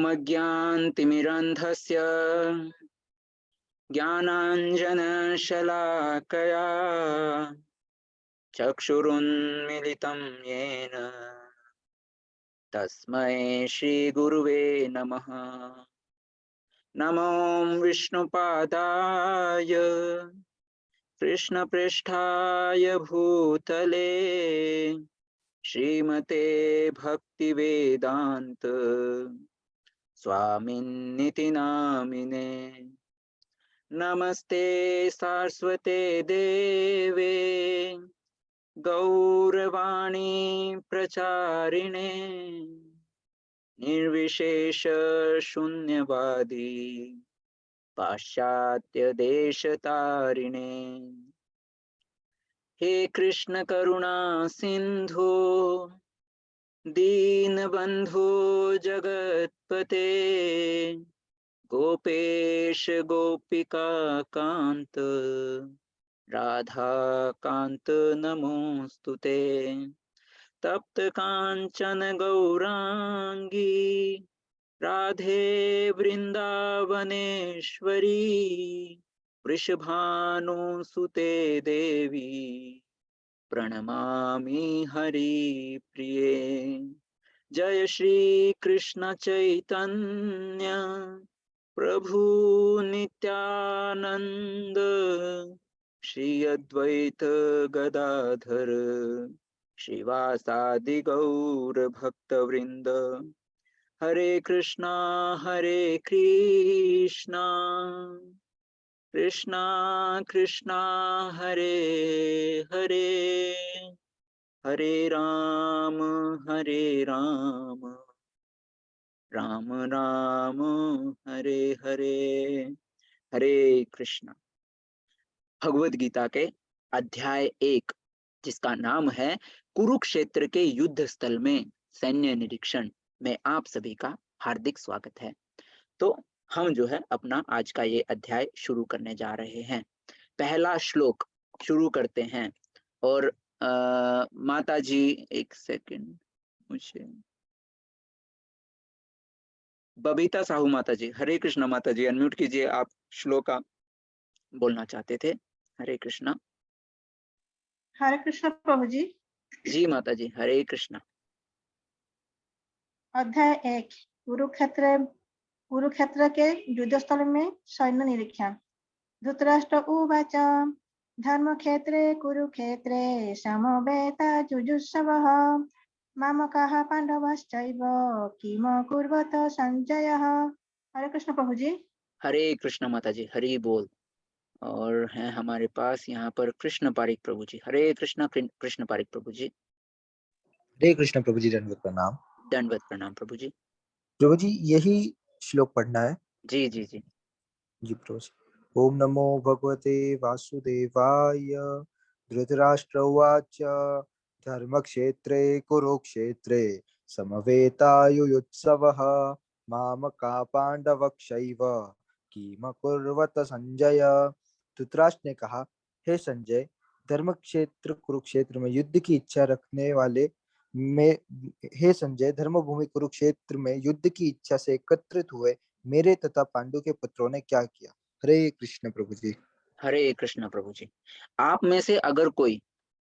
ओमज्ञानतिमिरन्धस्य ज्ञानाञ्जनशलाकया चक्षुरुन्मीलितं येन तस्मै श्रीगुरुवे नमः। नमो विष्णुपादाय कृष्णपृष्ठाय भूतले श्रीमते भक्तिवेदांत स्वामिन्निति नामिने। नमस्ते सारस्वते देवे गौरवाणी प्रचारिणे निर्विशेष शून्यवादी पाश्चात्य देशतारिणे। हे कृष्ण करुणा सिंधु दीनबंधु जगत्पते गोपेश गोपिका कांत राधा कांत नमोस्तुते। तप्त कांचन गौरांगी राधे वृंदावनेश्वरी वृषभानुसुते देवी प्रणमामि हरिप्रिये। जय श्री कृष्ण चैतन्य प्रभु नित्यानंद श्री अद्वैत गदाधर श्रीवासादि गौर भक्तवृंद। हरे कृष्णा कृष्णा कृष्णा हरे हरे हरे राम राम राम हरे हरे। हरे कृष्णा। भगवद गीता के अध्याय 1 जिसका नाम है कुरुक्षेत्र के युद्ध स्थल में सैन्य निरीक्षण में आप सभी का हार्दिक स्वागत है। तो हम जो है अपना आज का ये अध्याय शुरू करने जा रहे हैं। पहला श्लोक शुरू करते हैं। और माता जी एक सेकंड, मुझे बबीता साहू माता जी, हरे कृष्णा माता जी अनम्यूट कीजिए, आप श्लोक बोलना चाहते थे। हरे कृष्णा। हरे कृष्ण प्रभु जी। जी माता जी, हरे कृष्णा। अध्याय 1 कुरुक्षेत्र के युद्ध स्थल में सैन्य निरीक्षण। धृतराष्ट्र उवाच धर्मक्षेत्रे कुरुक्षेत्रे समवेता जुजुत्सवः मामकाः पांडवश्चैव किम कुर्वत संजयः। हरे कृष्ण प्रभु जी। हरे कृष्ण माता जी, हरि बोल। और हैं हमारे पास यहाँ पर कृष्ण पारिक प्रभु जी। हरे कृष्णा कृष्ण पारिक प्रभु जी। हरे कृष्ण प्रभु जी, दंडवत प्रणाम। दंडवत प्रणाम प्रभु जी। प्रभु जी यही श्लोक पढ़ना है? जी जी जी जी प्रभु जी। ओम नमो भगवते वासुदेवाय। धृतराष्ट्र उवाच धर्मक्षेत्रे कुरुक्षेत्रे समवेतायुयुत्सवः मामका पांडवक्षैव किमकुर्वत संजय। धृतराष्ट्र ने कहा, हे संजय, धर्म क्षेत्र कुरुक्षेत्र में युद्ध की इच्छा रखने वाले में हे संजय, धर्मभूमि कुरुक्षेत्र में युद्ध की इच्छा से एकत्रित हुए मेरे तथा पांडु के पुत्रों ने क्या किया। हरे कृष्ण प्रभु जी। हरे कृष्ण प्रभु जी। आप में से अगर कोई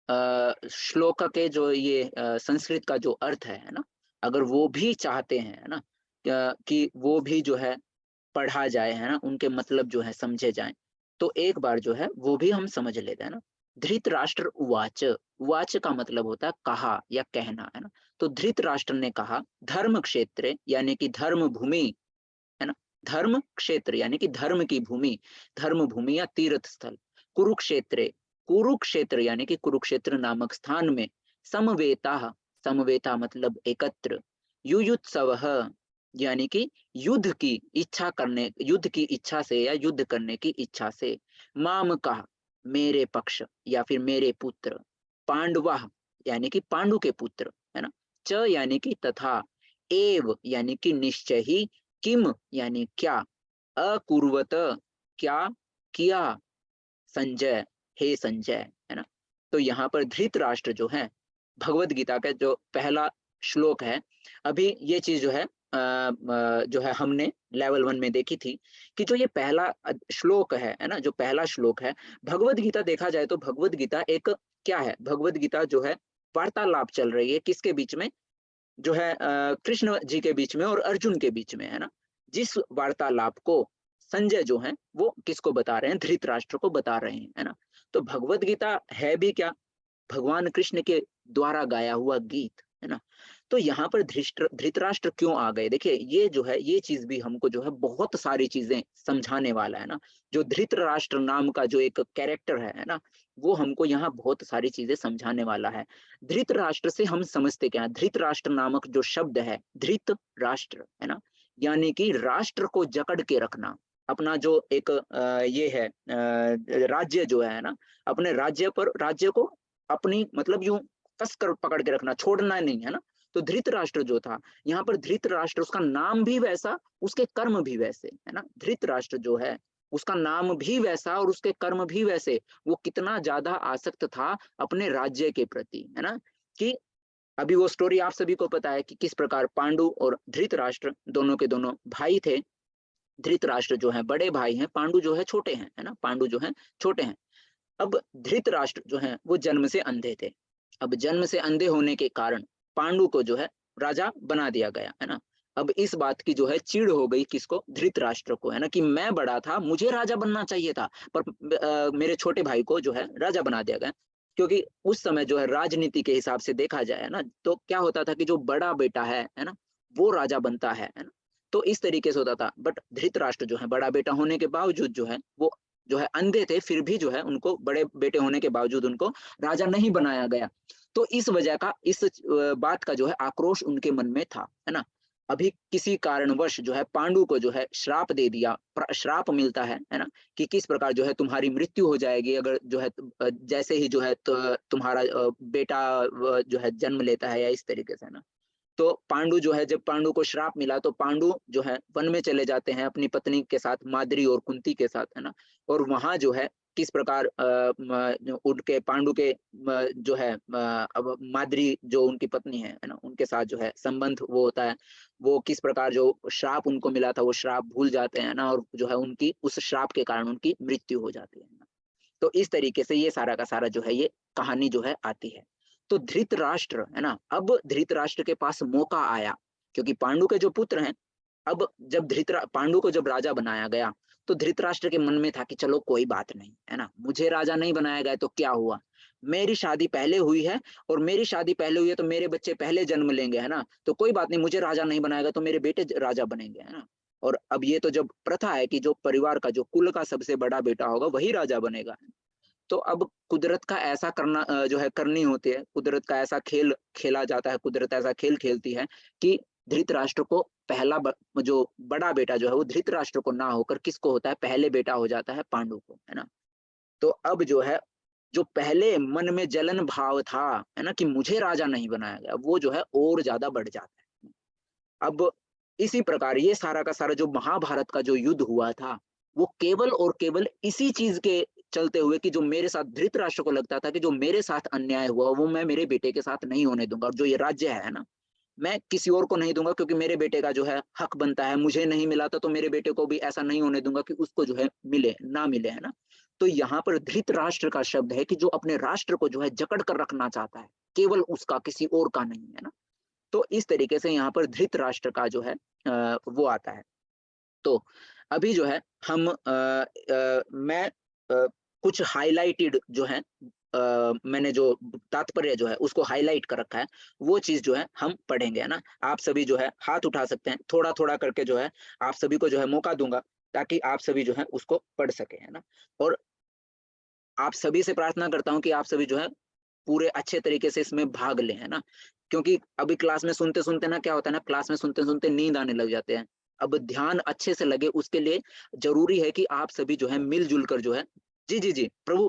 श्लोक के जो ये संस्कृत का जो अर्थ है ना, अगर वो भी चाहते हैं ना कि वो भी जो है पढ़ा जाए है ना, उनके मतलब जो है समझे जाए, तो एक बार जो है वो भी हम समझ लेते हैं ना। धृतराष्ट्र उवाच, उवाच का मतलब होता है कहा या कहना है ना। तो धृतराष्ट्र ने कहा धर्म क्षेत्र यानी कि धर्म भूमि है ना, धर्म क्षेत्र यानी कि धर्म की भूमि, धर्म भूमि या तीर्थ स्थल, कुरुक्षेत्र, कुरुक्षेत्र यानी कि कुरुक्षेत्र नामक स्थान में समवेता, समवेता मतलब एकत्र, युयुत्सव यानी कि युद्ध की इच्छा करने, युद्ध की इच्छा से या युद्ध करने की इच्छा से, माम का मेरे पक्ष या फिर मेरे पुत्र, पांडवा यानी कि पांडु के पुत्र है ना, च यानी कि तथा, एव यानी कि निश्चय ही, किम यानी क्या, अकुर्वत क्या किया, संजय हे संजय है ना। तो यहाँ पर धृतराष्ट्र जो है, भगवत गीता का जो पहला श्लोक है, अभी ये चीज जो है जो है हमने लेवल 1 में देखी थी कि जो ये पहला श्लोक है ना, जो पहला श्लोक है भगवद गीता, देखा जाए तो भगवद गीता एक क्या है, भगवद गीता जो है वार्तालाप चल रही है किसके बीच में, जो है कृष्ण जी के बीच में और अर्जुन के बीच में, है ना। जिस वार्तालाप को संजय जो है वो किसको बता रहे हैं, धृतराष्ट्र को बता रहे हैं, है ना। तो भगवद गीता है भी क्या, भगवान कृष्ण के द्वारा गाया हुआ गीत, है ना। तो यहाँ पर धृतराष्ट्र क्यों आ गए, देखिए ये जो है ये चीज भी हमको जो है बहुत सारी चीजें समझाने वाला है ना। जो धृतराष्ट्र नाम का जो एक कैरेक्टर है ना, वो हमको यहाँ बहुत सारी चीजें समझाने वाला है। धृतराष्ट्र से हम समझते क्या है, धृतराष्ट्र नामक जो शब्द है, धृत राष्ट्र, है ना, यानी कि राष्ट्र को जकड़ के रखना। अपना जो एक ये है राज्य जो है ना, अपने राज्य पर, राज्य को अपनी मतलब यूं कस कर पकड़ के रखना, छोड़ना नहीं, है ना। तो धृतराष्ट्र जो था, यहाँ पर धृतराष्ट्र, उसका नाम भी वैसा, उसके कर्म भी वैसे, है ना। धृतराष्ट्र जो है उसका नाम भी वैसा और उसके कर्म भी वैसे। वो कितना ज्यादा आसक्त था अपने राज्य के प्रति, है ना। कि अभी वो स्टोरी आप सभी को पता है कि किस प्रकार पांडु और धृतराष्ट्र दोनों के दोनों भाई थे। धृतराष्ट्र जो है बड़े भाई हैं, पांडु जो है छोटे हैं, है ना, पांडु जो है छोटे हैं। अब धृतराष्ट्र जो है वो जन्म से अंधे थे। अब जन्म से अंधे होने के कारण पांडु को जो है राजा बना दिया गया, है ना। अब इस बात की जो है चिढ़ हो गई किसको, धृतराष्ट्र को, है ना, कि मैं बड़ा था, मुझे राजा बनना चाहिए था, पर मेरे छोटे भाई को जो है राजा बना दिया गया। क्योंकि उस समय जो है राजनीति के हिसाब से देखा जाए ना, तो क्या होता था कि जो बड़ा बेटा है ना, वो राजा बनता है ना। तो इस तरीके से होता था। बट धृतराष्ट्र जो है बड़ा बेटा होने के बावजूद जो है वो जो है अंधे थे, फिर भी जो है उनको बड़े बेटे होने के बावजूद उनको राजा नहीं बनाया गया। तो इस वजह का, इस बात का जो है आक्रोश उनके मन में था, है ना। अभी किसी कारणवश जो है पांडु को जो है श्राप दे दिया, श्राप मिलता है ना, कि किस प्रकार जो है तुम्हारी मृत्यु हो जाएगी अगर जो है जैसे ही जो है तुम्हारा बेटा जो है जन्म लेता है, या इस तरीके से, ना। तो पांडु जो है, जब पांडु को श्राप मिला तो पांडु जो है वन में चले जाते हैं अपनी पत्नी के साथ, माद्री और कुंती के साथ, है ना। और वहां जो है किस प्रकार उनके पांडु के जो है अब माद्री जो उनकी पत्नी है ना, उनके साथ जो है संबंध वो होता है। वो किस प्रकार जो श्राप उनको मिला था वो श्राप भूल जाते हैं ना, और जो है उनकी उस श्राप के कारण उनकी मृत्यु हो जाती है ना। तो इस तरीके से ये सारा का सारा जो है ये कहानी जो है आती है। तो धृतराष्ट्र, है ना, अब धृतराष्ट्र के पास मौका आया, क्योंकि पांडु के जो पुत्र हैं, अब जब पांडु को जब राजा बनाया गया, तो धृतराष्ट्र के मन में था कि चलो कोई बात नहीं, है ना, मुझे राजा नहीं बनाया गया तो क्या हुआ, मेरी शादी पहले हुई है, और मेरी शादी पहले हुई है तो मेरे बच्चे पहले जन्म लेंगे, है ना। तो कोई बात नहीं, मुझे राजा नहीं बनाएगा तो मेरे बेटे राजा बनेंगे, है ना। और अब ये तो जब प्रथा है कि जो परिवार का, जो कुल का सबसे बड़ा बेटा होगा वही राजा बनेगा। तो अब कुदरत का ऐसा करना जो है करनी होती है, कुदरत का ऐसा खेल खेला जाता है, कुदरत ऐसा खेल खेलती है कि धृतराष्ट्र को पहला जो बड़ा बेटा जो है वो धृतराष्ट्र को ना होकर किसको होता है, पहले बेटा हो जाता है पांडु को, है ना। तो अब जो है, जो पहले मन में जलन भाव था, है ना, कि मुझे राजा नहीं बनाया गया, वो जो है और ज्यादा बढ़ जाता है। अब इसी प्रकार ये सारा का सारा जो महाभारत का जो युद्ध हुआ था, वो केवल और केवल इसी चीज के चलते हुए कि जो मेरे साथ, धृतराष्ट्र को लगता था कि जो मेरे साथ अन्याय हुआ वो मैं मेरे बेटे के साथ नहीं होने दूंगा, और जो ये राज्य है ना, मैं किसी और को नहीं दूंगा, क्योंकि मेरे बेटे का जो है हक बनता है, मुझे नहीं मिला था तो मेरे बेटे को भी ऐसा नहीं होने दूंगा कि उसको जो है मिले ना मिले, है ना। तो यहाँ पर धृतराष्ट्र का शब्द है कि जो अपने राष्ट्र को जो है जकड़ कर रखना चाहता है, केवल उसका, किसी और का नहीं, है ना। तो इस तरीके से यहाँ पर धृतराष्ट्र का जो है वो आता है। तो अभी जो है हम मैं कुछ हाइलाइटेड जो है मैंने जो तात्पर्य जो है उसको हाइलाइट कर रखा है, वो चीज जो है हम पढ़ेंगे, है ना। आप सभी जो है हाथ उठा सकते हैं, थोड़ा थोड़ा करके जो है आप सभी को जो है मौका दूंगा, ताकि आप सभी जो है उसको पढ़ सके, है ना। और आप सभी से प्रार्थना करता हूँ कि आप सभी जो है पूरे अच्छे तरीके से इसमें भाग लें, है ना। क्योंकि अभी क्लास में सुनते सुनते ना क्या होता है ना, क्लास में सुनते सुनते नींद आने लग जाते हैं। अब ध्यान अच्छे से लगे, उसके लिए जरूरी है कि आप सभी जो है मिलजुल कर जो है, जी जी जी प्रभु,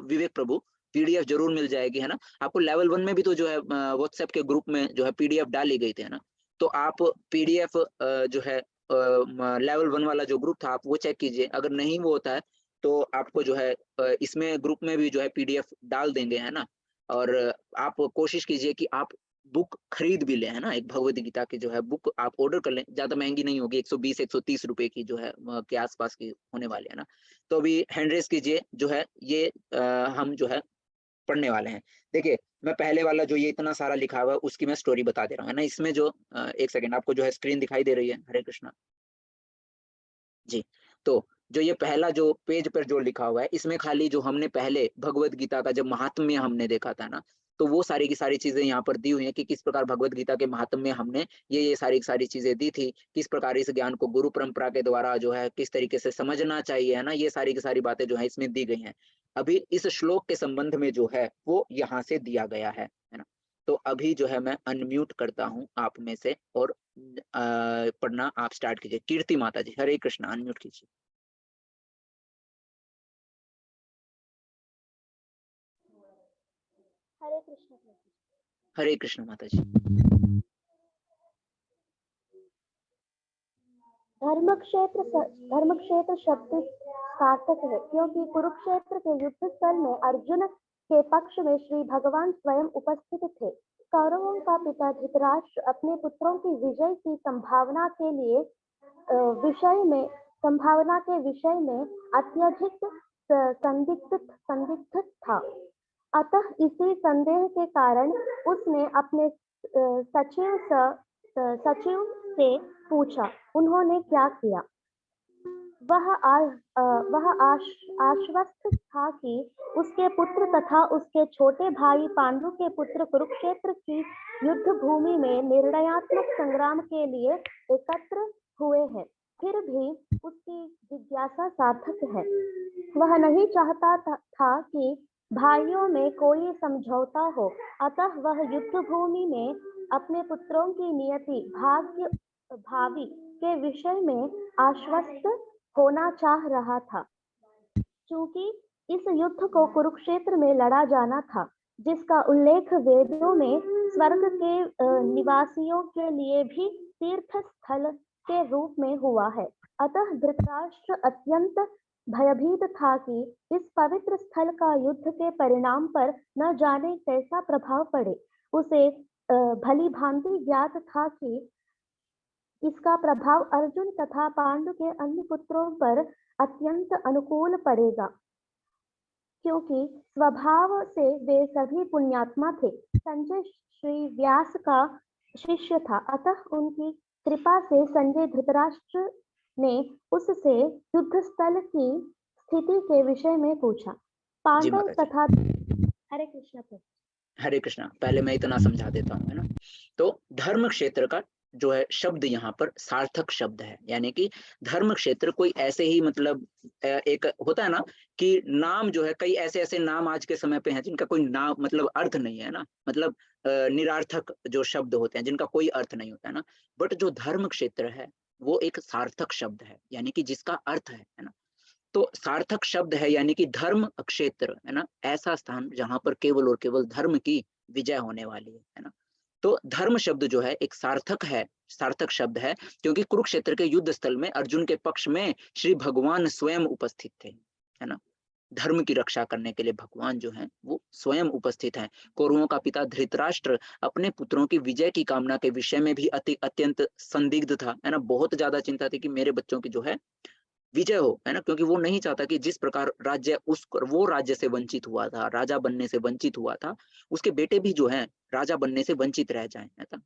विवेक प्रभु, पीडीएफ जरूर मिल जाएगी, है ना। आपको लेवल 1 में भी तो जो है व्हाट्सएप के ग्रुप में जो है पीडीएफ डाली गई थी, है ना। तो आप पीडीएफ जो है लेवल 1 वाला जो ग्रुप था आप वो चेक कीजिए, अगर नहीं वो होता है तो आपको जो है इसमें ग्रुप में भी जो है पीडीएफ डाल देंगे, है ना। और आप कोशिश कीजिए कि आप बुक खरीद भी ले, है ना, एक भगवत गीता की जो है बुक आप ऑर्डर कर लें, ज्यादा महंगी नहीं होगी, 120-130 रुपए की जो है के आसपास की होने वाली है ना। तो अभी हैंड रेस कीजिए जो है ये हम जो है पढ़ने वाले हैं। देखिए, मैं पहले वाला जो ये इतना सारा लिखा हुआ है उसकी मैं स्टोरी बता दे रहा हूँ, है ना। इसमें जो एक सेकंड, आपको जो है स्क्रीन दिखाई दे रही है? हरे कृष्णा जी। तो जो ये पहला जो पेज पर जो लिखा हुआ है, इसमें खाली जो हमने पहले भगवत गीता का जब महात्म्य हमने देखा था ना, तो वो सारी की सारी चीज़ें यहाँ पर दी हुई हैं कि किस प्रकार भगवत गीता के महात्म्य में हमने ये सारी की सारी चीज़ें दी थी, किस प्रकार इस ज्ञान को गुरु परंपरा के द्वारा जो है किस तरीके से समझना चाहिए, है ना? ये सारी की सारी बातें जो है इसमें दी गई हैं। अभी इस श्लोक के संबंध में जो है वो यहाँ से दिया गया है ना? तो अभी जो है मैं अनम्यूट करता हूँ आप में से और पढ़ना आप स्टार्ट कीजिए। कीर्ति माता जी, हरे कृष्णा, अनम्यूट कीजिए। हरे कृष्ण प्रभु। हरे कृष्ण माता जी। धर्मक्षेत्र शब्द सार्थक है क्योंकि कुरुक्षेत्र के युद्ध स्थल में अर्जुन के पक्ष में श्री भगवान स्वयं उपस्थित थे। कौरवों का पिता धृतराष्ट्र अपने पुत्रों की विजय की संभावना के विषय में अत्यधिक संदिग्ध था। अतः इसी संदेह के कारण उसने अपने सचिव से पूछा। उन्होंने क्या किया? वह आश्वस्त था कि उसके पुत्र तथा उसके छोटे भाई पांडु के पुत्र कुरुक्षेत्र की युद्ध भूमि में निर्णयात्मक संग्राम के लिए एकत्र हुए हैं। फिर भी उसकी जिज्ञासा सार्थक है। वह नहीं चाहता था कि भाइयों में कोई समझौता हो, अतः वह युद्ध भूमि में अपने पुत्रों की नियति भावी के विषय में आश्वस्त होना चाह रहा था। चूंकि इस युद्ध को कुरुक्षेत्र में लड़ा जाना था, जिसका उल्लेख वेदों में स्वर्ग के निवासियों के लिए भी तीर्थ स्थल के रूप में हुआ है। अतः धृतराष्ट्र अत्यंत भयभीत था कि इस पवित्र स्थल का युद्ध के परिणाम पर न जाने कैसा प्रभाव पड़े। उसे भली भांति ज्ञात था कि इसका प्रभाव अर्जुन तथा पांडु के अन्य पुत्रों पर अत्यंत अनुकूल पड़ेगा, क्योंकि स्वभाव से वे सभी पुण्यात्मा थे। संजय श्री व्यास का शिष्य था, अतः उनकी कृपा से संजय धृतराष्ट्र ने उससे युद्ध स्थल की स्थिति के विषय में पूछा। पांडव तथा हरे कृष्णा प्रभु। हरे कृष्णा। पहले मैं इतना समझा देता हूँ, है ना। तो धर्म क्षेत्र का जो है शब्द यहाँ पर सार्थक शब्द है, यानी कि धर्म क्षेत्र कोई ऐसे ही मतलब एक होता है ना कि नाम जो है, कई ऐसे ऐसे नाम आज के समय पे हैं जिनका कोई नाम मतलब अर्थ नहीं है ना, मतलब निरार्थक जो शब्द होते हैं जिनका कोई अर्थ नहीं होता है ना। बट जो धर्म क्षेत्र है वो एक सार्थक शब्द है, यानी कि जिसका अर्थ है ना। तो सार्थक शब्द है यानी कि धर्म क्षेत्र, है ना, ऐसा स्थान जहां पर केवल और केवल धर्म की विजय होने वाली है ना। तो धर्म शब्द जो है एक सार्थक शब्द है क्योंकि कुरुक्षेत्र के युद्ध स्थल में अर्जुन के पक्ष में श्री भगवान स्वयं उपस्थित थे, है ना। धर्म की रक्षा करने के लिए भगवान जो है वो स्वयं उपस्थित हैं। कौरवों का पिता धृतराष्ट्र अपने पुत्रों की विजय की कामना के विषय में भी अत्यंत संदिग्ध था, है ना। बहुत ज्यादा चिंता थी कि मेरे बच्चों की जो है विजय हो, है ना, क्योंकि वो नहीं चाहता कि जिस प्रकार वो राज्य से वंचित हुआ था, राजा बनने से वंचित हुआ था, उसके बेटे भी जो हैं राजा बनने से वंचित रह जाएं, है ना।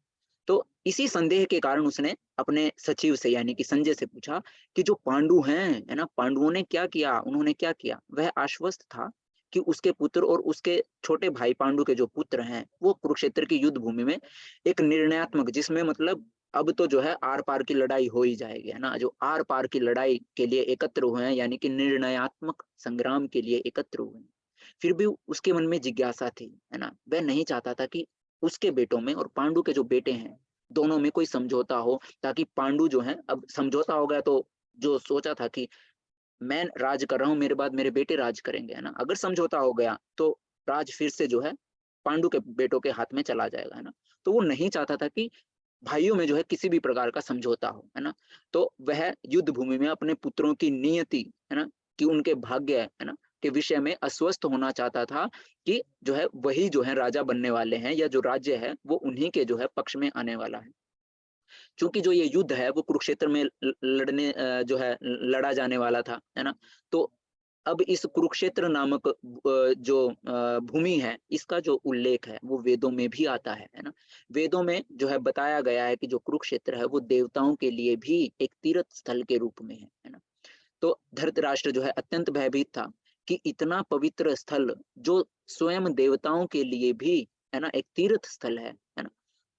तो इसी संदेह के कारण उसने अपने सचिव से यानी कि संजय से पूछा कि जो पांडु हैं, है ना, पांडुओं ने क्या किया, उन्होंने क्या किया। वह आश्वस्त था कि उसके पुत्र और उसके छोटे भाई पांडु के जो पुत्र हैं वो कुरुक्षेत्र की युद्ध भूमि में एक निर्णयात्मक, जिसमें मतलब अब तो जो है आर पार की लड़ाई हो ही जाएगी, है ना, जो आर पार की लड़ाई के लिए एकत्र हुए हैं, यानी कि निर्णयात्मक संग्राम के लिए एकत्र हुए हैं। फिर भी उसके मन में जिज्ञासा थी, है ना। वह नहीं चाहता था कि उसके बेटों में और पांडु के जो बेटे हैं दोनों में कोई समझौता हो, ताकि पांडु जो है, अब समझौता हो गया तो जो सोचा था कि मैं राज कर रहा हूँ, मेरे बाद मेरे बेटे राज करेंगे, है ना, अगर समझौता हो गया तो राज फिर से जो है पांडु के बेटों के हाथ में चला जाएगा, है ना। तो वो नहीं चाहता था कि भाइयों में जो है किसी भी प्रकार का समझौता हो, है ना। तो वह युद्ध भूमि में अपने पुत्रों की नियति, है ना, कि उनके भाग्य, है ना, के विषय में अस्वस्थ होना चाहता था कि जो है वही जो है राजा बनने वाले हैं, या जो राज्य है वो उन्हीं के जो है पक्ष में आने वाला है। क्योंकि जो ये युद्ध है वो कुरुक्षेत्र में लड़ने जो है लड़ा जाने वाला था, है ना? तो अब इस कुरुक्षेत्र नामक जो भूमि है, इसका जो उल्लेख है वो वेदों में भी आता है ना? वेदों में जो है बताया गया है कि जो कुरुक्षेत्र है वो देवताओं के लिए भी एक तीर्थ स्थल के रूप में है ना? तो धृतराष्ट्र जो है अत्यंत भयभीत था कि इतना पवित्र स्थल जो स्वयं देवताओं के लिए भी, है ना, एक तीर्थ स्थल है ना?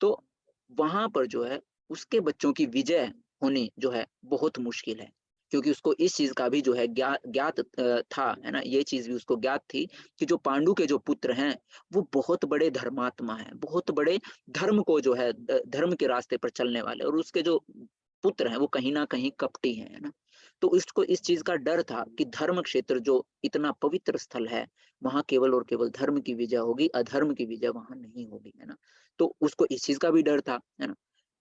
तो वहां पर जो है उसके बच्चों की विजय होनी जो है बहुत मुश्किल है, क्योंकि उसको इस चीज का भी जो है ज्ञात था, है ना? ये चीज भी उसको ज्ञात थी कि जो पांडु के जो पुत्र हैं वो बहुत बड़े धर्मात्मा हैं, बहुत बड़े धर्म को जो है धर्म के रास्ते पर चलने वाले, और उसके जो पुत्र हैं वो कहीं ना कहीं कपटी हैं, है ना? तो उसको इस चीज का डर था कि धर्म क्षेत्र जो इतना पवित्र स्थल है, वहां केवल और केवल धर्म की विजय होगी, अधर्म की विजय वहां नहीं होगी, है ना? तो उसको इस चीज का भी डर था, है ना?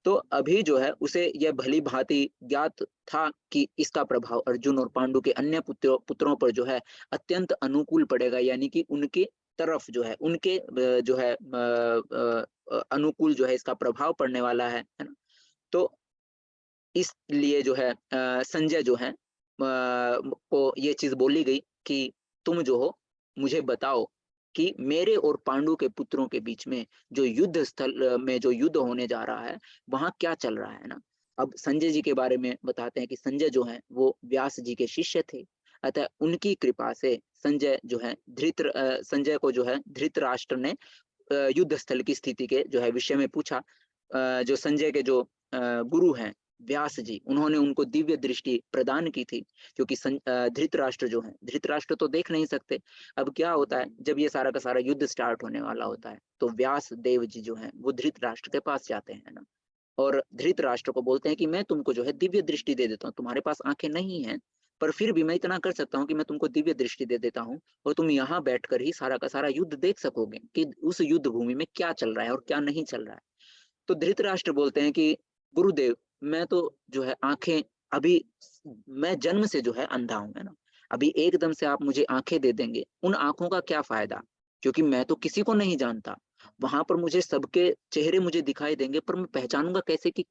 तो अभी जो है उसे यह भली भांति ज्ञात था कि इसका प्रभाव अर्जुन और पांडु के अन्य पुत्रों पर जो है अत्यंत अनुकूल पड़ेगा, यानी कि उनके तरफ जो है उनके जो है अनुकूल जो है इसका प्रभाव पड़ने वाला है ना? तो इसलिए जो है संजय जो है को ये चीज बोली गई कि तुम जो हो मुझे बताओ कि मेरे और पांडु के पुत्रों के बीच में जो युद्ध स्थल में जो युद्ध होने जा रहा है वहां क्या चल रहा है ना। अब संजय जी के बारे में बताते हैं कि संजय जो है वो व्यास जी के शिष्य थे, अतः उनकी कृपा से संजय जो है संजय को जो है धृतराष्ट्र ने युद्ध स्थल की स्थिति के जो है विषय में पूछा। जो संजय के जो गुरु हैं व्यास जी, उन्होंने उनको दिव्य दृष्टि प्रदान की थी, क्योंकि धृतराष्ट्र जो है, धृतराष्ट्र तो देख नहीं सकते। अब क्या होता है जब ये सारा का सारा युद्ध स्टार्ट होने वाला होता है तो व्यास देव जी जो है वो धृतराष्ट्र के पास जाते हैं ना, और धृतराष्ट्र को बोलते हैं कि मैं तुमको जो है दिव्य दृष्टि दे देता हूँ, तुम्हारे पास आंखें नहीं है पर फिर भी मैं इतना कर सकता हूँ कि मैं तुमको दिव्य दृष्टि दे देता हूँ, और तुम यहाँ बैठकर ही सारा का सारा युद्ध देख सकोगे कि उस युद्ध भूमि में क्या चल रहा है और क्या नहीं चल रहा है। तो धृतराष्ट्र बोलते हैं कि गुरुदेव, मैं तो जो है आंखें अभी मैं जन्म से जो है अंधा हूं, है ना? अभी एकदम से आप मुझे आंखें दे देंगे, उन आंखों का क्या फायदा, क्योंकि मैं तो किसी को नहीं जानता। वहां पर मुझे सबके चेहरे मुझे दिखाई देंगे पर मैं पहचानूंगा कैसे कि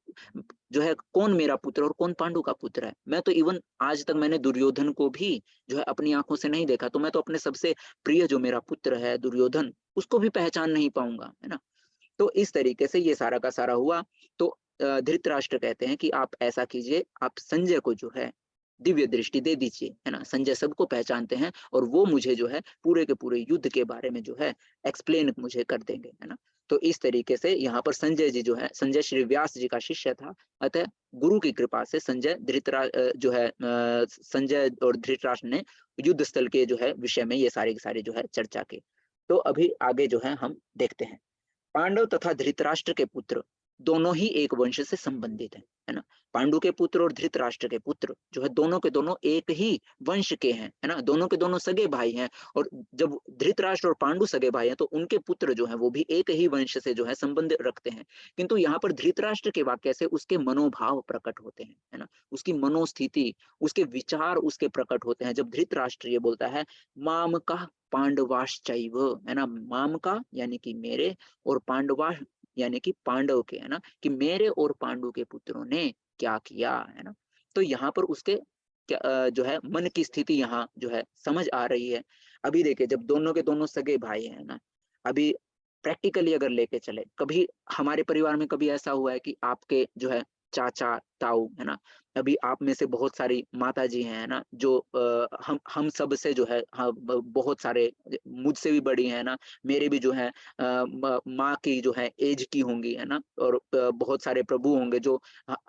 जो है कौन मेरा पुत्र और कौन पांडु का पुत्र है। मैं तो इवन आज तक मैंने दुर्योधन को भी जो है अपनी आंखों से नहीं देखा, तो मैं तो अपने सबसे प्रिय जो मेरा पुत्र है दुर्योधन, उसको भी पहचान नहीं पाऊंगा, है ना? तो इस तरीके से ये सारा का सारा हुआ। तो धृतराष्ट्र कहते हैं कि आप ऐसा कीजिए, आप संजय को जो है दिव्य दृष्टि दे दीजिए, है ना? संजय सबको पहचानते हैं और वो मुझे जो है पूरे के पूरे युद्ध के बारे में जो है एक्सप्लेन मुझे कर देंगे, है ना? तो इस तरीके से यहाँ पर संजय जी जो है, संजय श्री व्यास जी का शिष्य था, अतः गुरु की कृपा से संजय जो है संजय और धृतराष्ट्र ने युद्ध स्थल के जो है विषय में ये सारी की सारी जो है चर्चा की। तो अभी आगे जो है हम देखते हैं। पांडव तथा धृतराष्ट्र के पुत्र दोनों ही एक वंश से संबंधित हैं, है ना? पांडु के पुत्र और धृतराष्ट्र के पुत्र जो है दोनों के दोनों एक ही वंश के हैं, है ना? दोनों के दोनों सगे भाई हैं, और जब धृतराष्ट्र और पांडु सगे भाई हैं तो उनके पुत्र जो हैं वो भी एक ही वंश से जो है संबंध रखते हैं। किंतु यहाँ पर धृतराष्ट्र के वाक्य से उसके मनोभाव प्रकट होते हैं, है ना? उसकी मनोस्थिति, उसके विचार उसके प्रकट होते हैं। जब धृतराष्ट्र ये बोलता है माम का पांडवाश्चैव, है ना? माम का यानी कि मेरे, और पांडवा यानी कि पांडव के, है ना? कि मेरे और पांडु के पुत्रों ने क्या किया, है ना? तो यहाँ पर उसके जो है मन की स्थिति यहाँ जो है समझ आ रही है। अभी देखिए जब दोनों के दोनों सगे भाई हैं ना, अभी प्रैक्टिकली अगर लेके चले, कभी हमारे परिवार में कभी ऐसा हुआ है कि आपके जो है चाचा ताऊ, है ना, अभी आप में से बहुत सारी माता जी हैं ना जो हम सब से जो है हाँ बहुत सारे मुझसे भी बड़ी हैं ना, मेरे भी जो है माँ की जो है एज की होंगी, है ना, और बहुत सारे प्रभु होंगे जो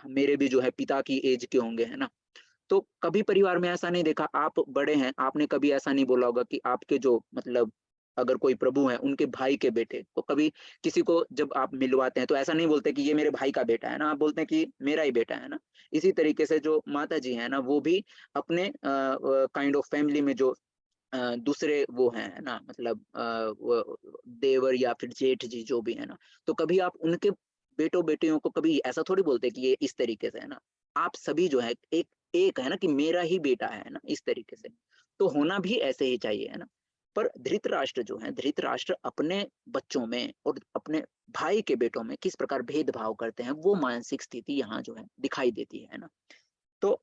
मेरे भी जो है पिता की एज के होंगे, है ना। तो कभी परिवार में ऐसा नहीं देखा, आप बड़े हैं, आपने कभी ऐसा नहीं बोला होगा कि आपके जो मतलब अगर कोई प्रभु है उनके भाई के बेटे को कभी किसी को जब आप मिलवाते हैं तो ऐसा नहीं बोलते कि ये मेरे भाई का बेटा है ना, आप बोलते हैं कि मेरा ही बेटा है ना। इसी तरीके से जो माता जी है ना वो भी अपने काइंड ऑफ फैमिली में जो दूसरे वो हैं ना, मतलब वो देवर या फिर जेठ जी जो भी है ना, तो कभी आप उनके बेटों बेटियों को कभी ऐसा थोड़ी बोलते कि ये इस तरीके से है ना। आप सभी जो है एक एक है ना कि मेरा ही बेटा है ना, इस तरीके से। तो होना भी ऐसे ही चाहिए, है ना। पर धृतराष्ट्र जो है, धृतराष्ट्र अपने बच्चों में और अपने भाई के बेटों में किस प्रकार भेदभाव करते हैं, वो मानसिक स्थिति यहाँ जो है दिखाई देती है ना। तो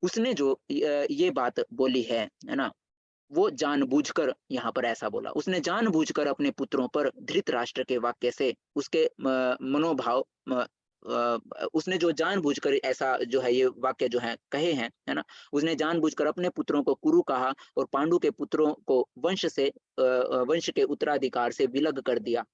उसने जो ये बात बोली है ना, वो जानबूझकर यहाँ पर ऐसा बोला। उसने जानबूझकर अपने पुत्रों पर धृतराष्ट्र के वाक्य से उसके मनोभाव उसने जो जानबूझकर ऐसा जो है ये वाक्य जो है कहे हैं, है ना। उसने जानबूझकर अपने पुत्रों को कुरु कहा और पांडु के पुत्रों को वंश के उत्तराधिकार से विलग कर दिया।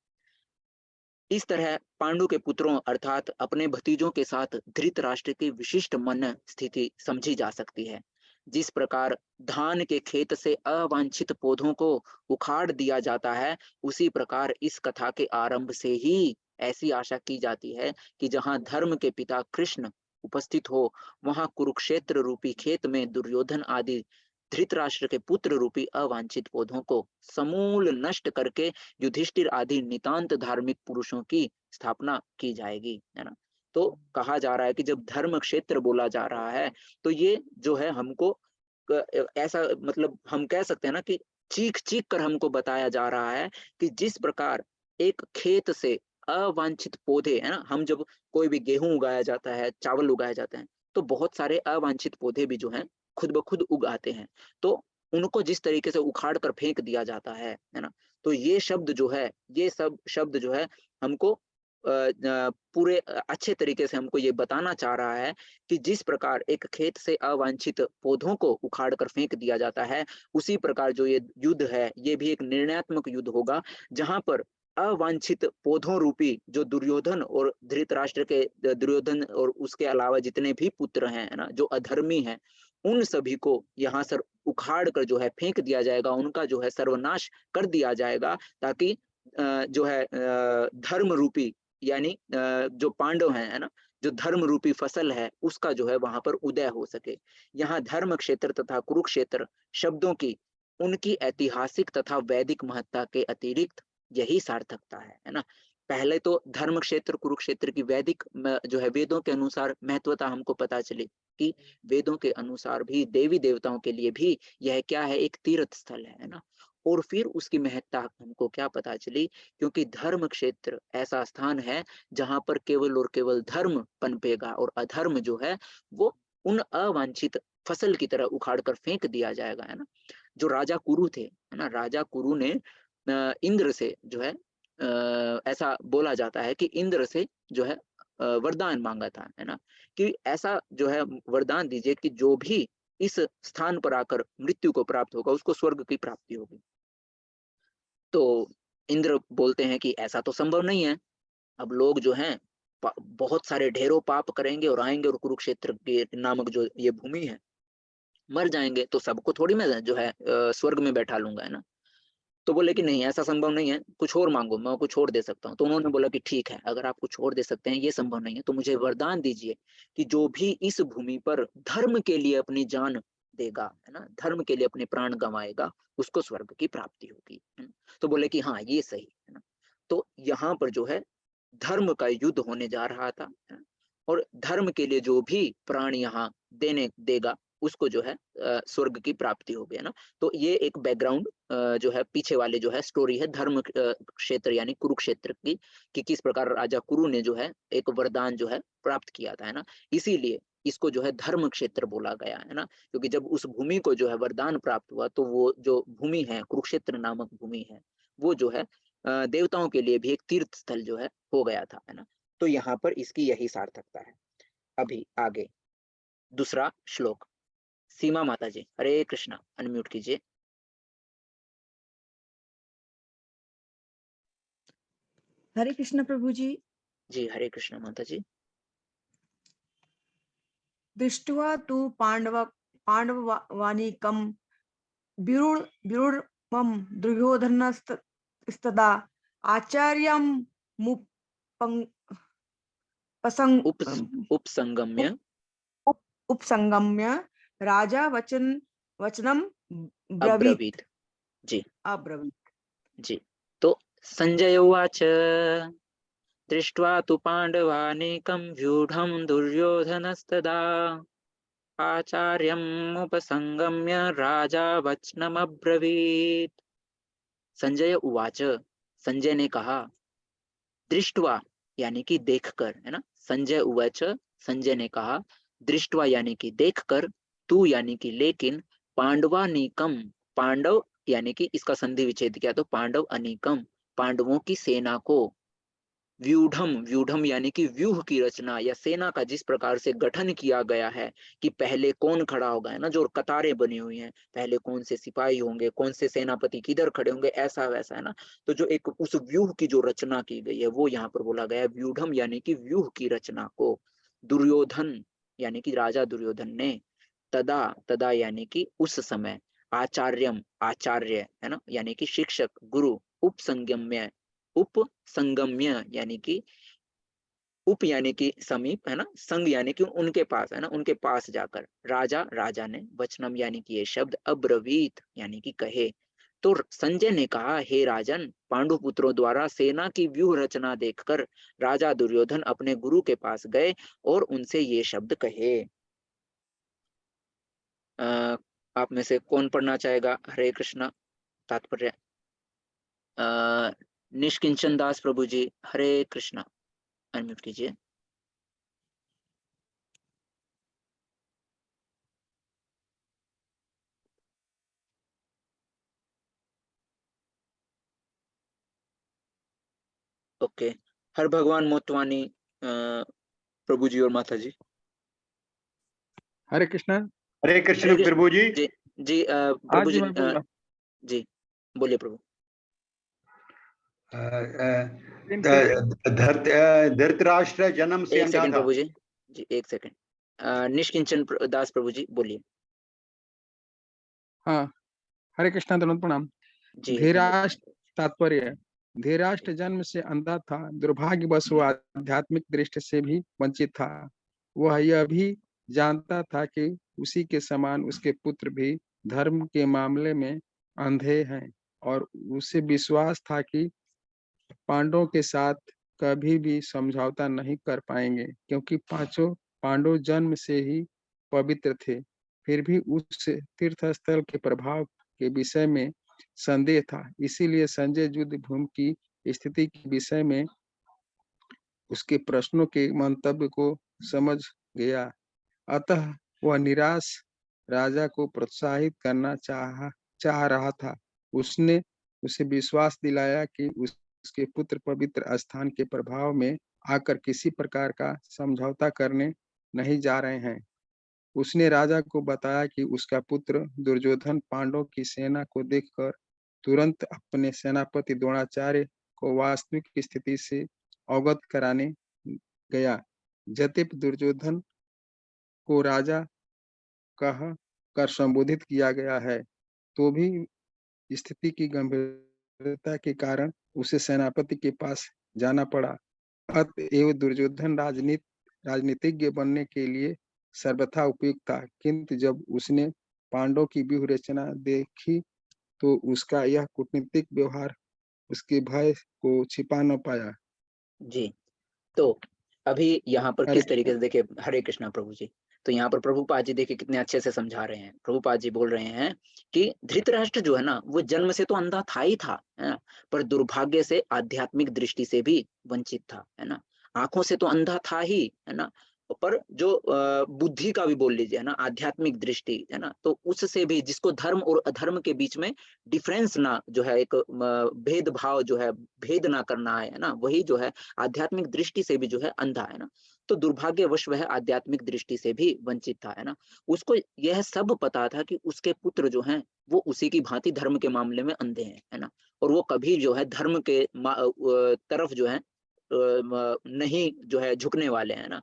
इस तरह पांडु के पुत्रों अर्थात अपने भतीजों के साथ धृतराष्ट्र की विशिष्ट मन स्थिति समझी जा सकती है। जिस प्रकार धान के खेत से अवांछित पौधों को उखाड़ दिया जाता है, उसी प्रकार इस कथा के आरंभ से ही ऐसी आशा की जाती है कि जहां धर्म के पिता कृष्ण उपस्थित हो, वहां कुरुक्षेत्र रूपी खेत में दुर्योधन आदि धृतराष्ट्र के पुत्र रूपी अवांछित पौधों को समूल नष्ट करके युधिष्ठिर आदि नितांत धार्मिक पुरुषों की स्थापना की जाएगी, है ना। तो कहा जा रहा है कि जब धर्म क्षेत्र बोला जा रहा है, तो ये जो है हमको ऐसा मतलब हम कह सकते हैं ना कि चीख चीख कर हमको बताया जा रहा है कि जिस प्रकार एक खेत से अवांछित पौधे, है ना, हम जब कोई भी गेहूं उगाया जाता है, चावल उगाए जाते हैं, तो बहुत सारे अवांछित पौधे भी जो हैं खुद ब खुद उग आते हैं। तो उनको जिस तरीके से उखाड़ कर फेंक दिया जाता है ना। तो ये शब्द जो है, ये सब शब्द जो है हमको पूरे अच्छे तरीके से हमको ये बताना चाह रहा है कि जिस प्रकार एक खेत से अवांछित पौधों को उखाड़ कर फेंक दिया जाता है, उसी प्रकार जो ये युद्ध है, ये भी एक निर्णयात्मक युद्ध होगा, जहां पर अवांछित पौधों रूपी जो दुर्योधन और धृतराष्ट्र के दुर्योधन और उसके अलावा जितने भी पुत्र हैं, है ना, जो अधर्मी हैं, उन सभी को यहाँ सर उखाड़ कर जो है फेंक दिया जाएगा, उनका जो है सर्वनाश कर दिया जाएगा, ताकि जो है धर्म रूपी यानी जो पांडव हैं, है ना, जो धर्म रूपी फसल है, उसका जो है वहां पर उदय हो सके। यहाँ धर्म क्षेत्र तथा कुरुक्षेत्र शब्दों की उनकी ऐतिहासिक तथा वैदिक महत्ता के अतिरिक्त यही सार्थकता है ना। पहले तो धर्म क्षेत्र कुरुक्षेत्र की वैदिक जो है वेदों के अनुसार महत्वता हमको पता चली कि वेदों के अनुसार भी देवी देवताओं के लिए भी यह क्या है, एक तीर्थ स्थल है ना। और फिर उसकी महत्ता हमको क्या पता चली, क्योंकि धर्म क्षेत्र ऐसा स्थान है जहां पर केवल और केवल धर्म पनपेगा और अधर्म जो है वो उन अवांछित फसल की तरह उखाड़ कर फेंक दिया जाएगा, है ना। जो राजा कुरु थे, है ना, राजा कुरु ने इंद्र से जो है ऐसा बोला जाता है कि इंद्र से जो है वरदान मांगा था, है ना, कि ऐसा जो है वरदान दीजिए कि जो भी इस स्थान पर आकर मृत्यु को प्राप्त होगा, उसको स्वर्ग की प्राप्ति होगी। तो इंद्र बोलते हैं कि ऐसा तो संभव नहीं है। अब लोग जो हैं बहुत सारे ढेरों पाप करेंगे और आएंगे और कुरुक्षेत्र के नामक जो ये भूमि है, मर जाएंगे, तो सबको थोड़ी मैं जो है स्वर्ग में बैठा लूंगा, है ना। तो बोले कि नहीं, ऐसा संभव नहीं है, कुछ और मांगो, मैं कुछ और दे सकता हूँ। तो उन्होंने बोला कि ठीक है, अगर आप कुछ और दे सकते हैं, ये संभव नहीं है, तो मुझे वरदान दीजिए कि जो भी इस भूमि पर धर्म के लिए अपनी जान देगा, है ना, धर्म के लिए अपने प्राण गंवाएगा, उसको स्वर्ग की प्राप्ति होगी, है ना? तो बोले कि हाँ, ये सही है ना। तो यहाँ पर जो है धर्म का युद्ध होने जा रहा था, है ना? और धर्म के लिए जो भी प्राण यहाँ देने देगा, उसको जो है स्वर्ग की प्राप्ति होगी, है ना। तो ये एक बैकग्राउंड जो है पीछे वाले जो है स्टोरी है धर्म क्षेत्र यानी कुरुक्षेत्र की, कि किस प्रकार राजा कुरु ने जो है एक वरदान जो है प्राप्त किया था, है ना। इसीलिए इसको जो है धर्म क्षेत्र बोला गया, है ना, क्योंकि जब उस भूमि को जो है वरदान प्राप्त हुआ, तो वो जो भूमि है कुरुक्षेत्र नामक भूमि है, वो जो है देवताओं के लिए भी एक तीर्थ स्थल जो है हो गया था, है ना। तो यहाँ पर इसकी यही सार्थकता है। अभी आगे दूसरा श्लोक, सीमा माता जी, हरे कृष्णा, अनम्यूट कीजिए। हरे कृष्ण प्रभु जी। जी हरे कृष्णा माता जी। दृष्ट्वा तु पांडवानीकं विरुणमं दुर्योधनस्तदा आचार्यं उपसंगम्य उपसंगम्य राजा वचनं अब्रवीत। जी अब्रवीत्। जी। तो संजय उवाच दृष्ट्वा तु पाण्डवानीकं व्यूढं दुर्योधनस्तदा आचार्यम् उपसंगम्य राजा वचनमब्रवीत्। संजय उवाच, संजय ने कहा, दृष्टवा यानी कि देखकर, है ना। संजय उवाच, संजय ने कहा, दृष्टवा यानी कि देखकर, तू यानी कि लेकिन, पांडवानीकम, पांडव यानी कि इसका संधि विच्छेद किया तो पांडव अनीकम, पांडवों की सेना को, व्यूढ़म, व्यूढ़म यानी कि व्यूह की रचना या सेना का जिस प्रकार से गठन किया गया है कि पहले कौन खड़ा होगा, है ना, जो कतारें बनी हुई हैं, पहले कौन से सिपाही होंगे, कौन से सेनापति किधर खड़े होंगे, ऐसा वैसा, है ना। तो जो एक उस व्यूह की जो रचना की गई है वो यहाँ पर बोला गया है, व्यूढ़म यानी कि व्यूह की रचना को। दुर्योधन यानी कि राजा दुर्योधन ने, तदा, तदा यानी कि उस समय, आचार्यम, आचार्य, है ना, यानी कि शिक्षक, गुरु, उपसंगम्य, उपसंगम्य यानी कि उप यानी कि समीप, है ना, संग यानी कि उनके पास, है ना, उनके पास जाकर, राजा, राजा ने, वचनम यानी कि ये शब्द, अब्रवीत यानी कि कहे। तो संजय ने कहा, हे राजन, पांडु पुत्रों द्वारा सेना की व्यूह रचना देखकर राजा दुर्योधन अपने गुरु के पास गए और उनसे ये शब्द कहे। आप में से कौन पढ़ना चाहेगा? हरे कृष्ण तात्पर्य। निष्किंचन दास प्रभु जी, हरे कृष्ण, अनम्यूट कीजिए। ओके, हर भगवान मोतवानी प्रभु जी और माता जी। हरे कृष्णा। हरे कृष्ण प्रभु जी। जी जी, प्रभु आज जी, मैं बोल रहा जी बोलिए प्रभु। धृतराष्ट्र जन्म से एक अंधा सेकंड था। प्रभु जी, जी एक सेकंड। निष्किंचन दास प्रभु जी बोलिए। हाँ, हरे कृष्णा, दंडवत प्रणाम। जी धीराष्ट्र तात्पर्य, धीराष्ट्र जन्म से अंधा था, दुर्भाग्यवश वो आध्यात्मिक दृष्टि से भी वंचित था। वह यह भी जानता था कि उसी के समान उसके पुत्र भी धर्म के मामले में अंधे हैं, और उसे विश्वास था कि पांडवों के साथ कभी भी समझौता नहीं कर पाएंगे, क्योंकि पांचों पांडव जन्म से ही पवित्र थे। फिर भी उस तीर्थ स्थल के प्रभाव के विषय में संदेह था। इसीलिए संजय युद्ध भूमि की स्थिति के विषय में उसके प्रश्नों के मंतव्य को समझ गया। अतः वह निराश राजा को प्रोत्साहित करना चाह रहा था। उसने उसे विश्वास दिलाया कि उसके पुत्र पवित्र स्थान के प्रभाव में आकर किसी प्रकार का समझौता करने नहीं जा रहे हैं। उसने राजा को बताया कि उसका पुत्र दुर्योधन पांडवों की सेना को देखकर तुरंत अपने सेनापति द्रोणाचार्य को वास्तविक स्थिति से अवगत कराने गया। यद्यपि दुर्योधन को राजा कह कर संबोधित किया गया है, तो भी स्थिति की गंभीरता के कारण उसे सेनापति के पास जाना पड़ा। अतएव दुर्योधन राजनीतिज्ञ बनने के लिए सर्वथा उपयुक्त था, किंतु जब उसने पांडवों की व्यूह रचना देखी तो उसका यह कूटनीतिक व्यवहार उसके भय को छिपा न पाया। जी, तो अभी यहाँ पर हरे किस तरीके से देखिए, हरे कृष्णा प्रभु जी, तो यहाँ पर प्रभुपाद जी देखिए कितने अच्छे से समझा रहे हैं। प्रभुपाद जी बोल रहे हैं कि धृतराष्ट्र जो है ना, वो जन्म से तो अंधा था ही था, है ना, पर दुर्भाग्य से आध्यात्मिक दृष्टि से भी वंचित था, है ना। आंखों से तो अंधा था ही, है ना, पर जो बुद्धि का भी बोल लीजिए, है ना, आध्यात्मिक दृष्टि, है ना, तो उससे भी, जिसको धर्म और अधर्म के बीच में डिफरेंस ना, जो है एक भेदभाव जो है, भेद ना करना है ना, वही जो है आध्यात्मिक दृष्टि से भी जो है अंधा, है ना। तो दुर्भाग्यवश वह आध्यात्मिक दृष्टि से भी वंचित था, है ना। उसको यह सब पता था कि उसके पुत्र जो हैं वो उसी की भांति धर्म के मामले में अंधे हैं, है ना, और वो कभी जो है धर्म के तरफ जो है नहीं जो है झुकने वाले हैं ना।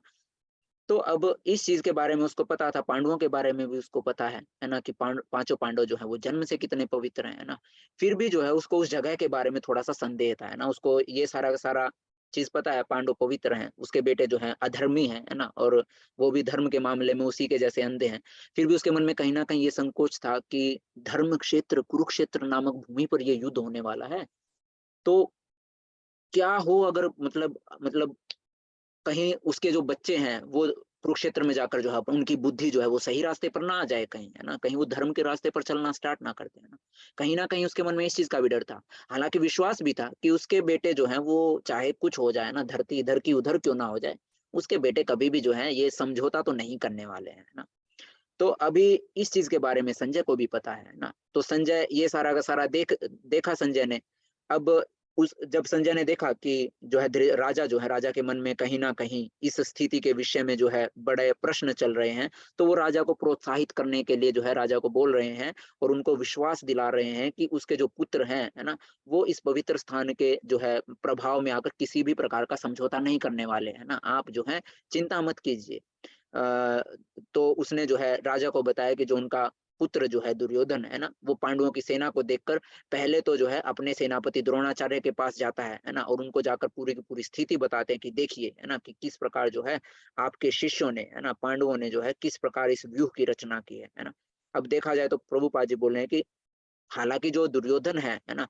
तो अब इस चीज के बारे में उसको पता था, पांडवों के बारे में भी उसको पता है ना, कि पांचों पांडव जो है वो जन्म से कितने पवित्र हैं, है ना। फिर भी जो है उसको उस जगह के बारे में थोड़ा सा संदेह था, है ना। उसको ये सारा का सारा चीज पता है, पांडव पवित्र हैं, उसके बेटे जो हैं अधर्मी हैं, है ना, और वो भी धर्म के मामले में उसी के जैसे अंधे हैं। फिर भी उसके मन में कहीं ना कहीं ये संकोच था कि धर्म क्षेत्र कुरुक्षेत्र नामक भूमि पर ये युद्ध होने वाला है, तो क्या हो अगर मतलब कहीं उसके जो बच्चे हैं वो कुरुक्षेत्र में जाकर जो है उनकी बुद्धि जो है वो सही रास्ते पर ना आ जाए कहीं, है ना, कहीं वो धर्म के रास्ते पर चलना स्टार्ट ना करते, है ना कहीं उसके मन में इस चीज का भी डर था। हालांकि विश्वास भी था कि उसके बेटे जो है वो चाहे कुछ हो जाए ना, धरती इधर की उधर क्यों ना हो जाए, उसके बेटे कभी भी जो है ये समझौता तो नहीं करने वाले हैं, है ना। तो अभी इस चीज के बारे में संजय को भी पता है ना, तो संजय ये सारा का सारा देखा संजय ने। अब उस जब संजय ने देखा कि जो है राजा जो है, राजा के मन में कहीं ना कहीं इस स्थिति के विषय में जो है बड़े प्रश्न चल रहे हैं, तो वो राजा को प्रोत्साहित करने के लिए जो है राजा को बोल रहे हैं और उनको विश्वास दिला रहे हैं कि उसके जो पुत्र हैं, है ना, वो इस पवित्र स्थान के जो है प्रभाव में आकर किसी भी प्रकार का समझौता नहीं करने वाले, है ना, आप जो है चिंता मत कीजिए। अ, तो उसने जो है राजा को बताया कि जो उनका पुत्र जो है दुर्योधन, है ना, वो पांडवों की सेना को देखकर पहले तो जो है अपने सेनापति द्रोणाचार्य के पास जाता है ना, और उनको जाकर पूरी की पूरी स्थिति बताते हैं कि देखिए, है ना, कि किस प्रकार जो है आपके शिष्यों ने, है ना, पांडवों ने जो है किस प्रकार इस व्यूह की रचना की है ना। अब देखा जाए तो प्रभुपाद जी बोल रहे हैं कि हालांकि जो दुर्योधन है ना,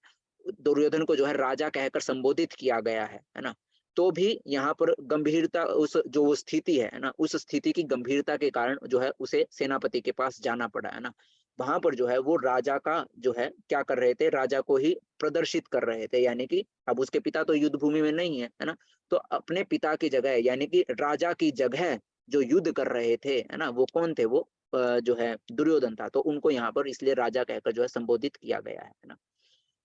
दुर्योधन को जो है राजा कहकर संबोधित किया गया है ना, तो भी यहाँ पर गंभीरता उस जो वो स्थिति है ना, उस स्थिति की गंभीरता के कारण जो है उसे सेनापति के पास जाना पड़ा, है ना। वहां पर जो है वो राजा का जो है क्या कर रहे थे, राजा को ही प्रदर्शित कर रहे थे, यानी कि अब उसके पिता तो युद्ध भूमि में नहीं है ना, तो अपने पिता की जगह यानी कि राजा की जगह जो युद्ध कर रहे थे, है ना, वो कौन थे, वो जो है दुर्योधन था। तो उनको यहाँ पर इसलिए राजा कहकर जो है संबोधित किया गया है ना।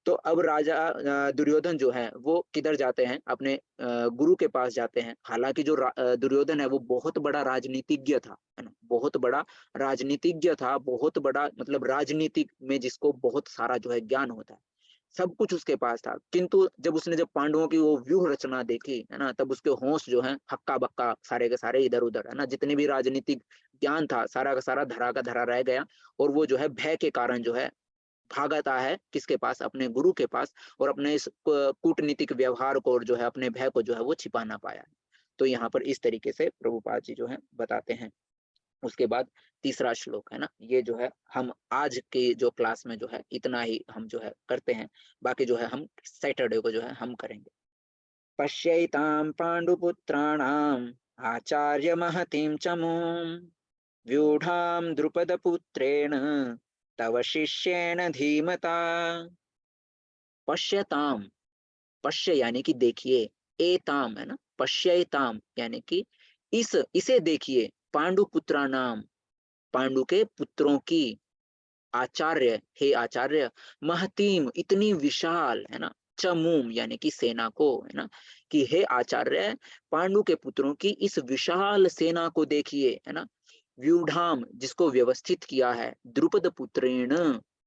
तो अब राजा दुर्योधन जो है वो किधर जाते हैं, अपने गुरु के पास जाते हैं। हालांकि जो दुर्योधन है वो बहुत बड़ा राजनीतिज्ञ था, है ना, बहुत बड़ा राजनीतिज्ञ था, बहुत बड़ा मतलब राजनीतिक में जिसको बहुत सारा जो है ज्ञान होता है, सब कुछ उसके पास था। किंतु जब पांडवों की वो व्यूह रचना देखी, है ना, तब उसके होश जो है हक्का बक्का सारे के सारे इधर उधर, है ना, जितने भी राजनीतिक ज्ञान था सारा का सारा धरा का धरा रह गया, और वो जो है भय के कारण जो है भागता है किसके पास, अपने गुरु के पास, और अपने इस कूटनीतिक व्यवहार को और जो है अपने भय को जो है वो छिपा ना पाया। तो यहाँ पर इस तरीके से प्रभुपाद जी जो है बताते हैं। उसके बाद तीसरा श्लोक है ना, ये जो है हम आज के जो क्लास में जो है इतना ही हम जो है करते हैं, बाकी जो है हम सैटरडे को जो है हम करेंगे। पश्यैतां पांडुपुत्राणाम आचार्य महतीं चमूं व्यूढ़ां द्रुपदपुत्रेण तव शिष्येण धीमता। पश्यताम, पश्य यानी कि देखिए, एताम है ना, पश्यैताम यानी कि इसे देखिए, पांडुपुत्रा नाम, पांडु के पुत्रों की, आचार्य हे आचार्य, महतीम इतनी विशाल, है ना, चमूम यानी कि सेना को, है ना, कि हे आचार्य पांडु के पुत्रों की इस विशाल सेना को देखिए, है ना, व्यूढ़ाम जिसको व्यवस्थित किया है, द्रुपद पुत्रेण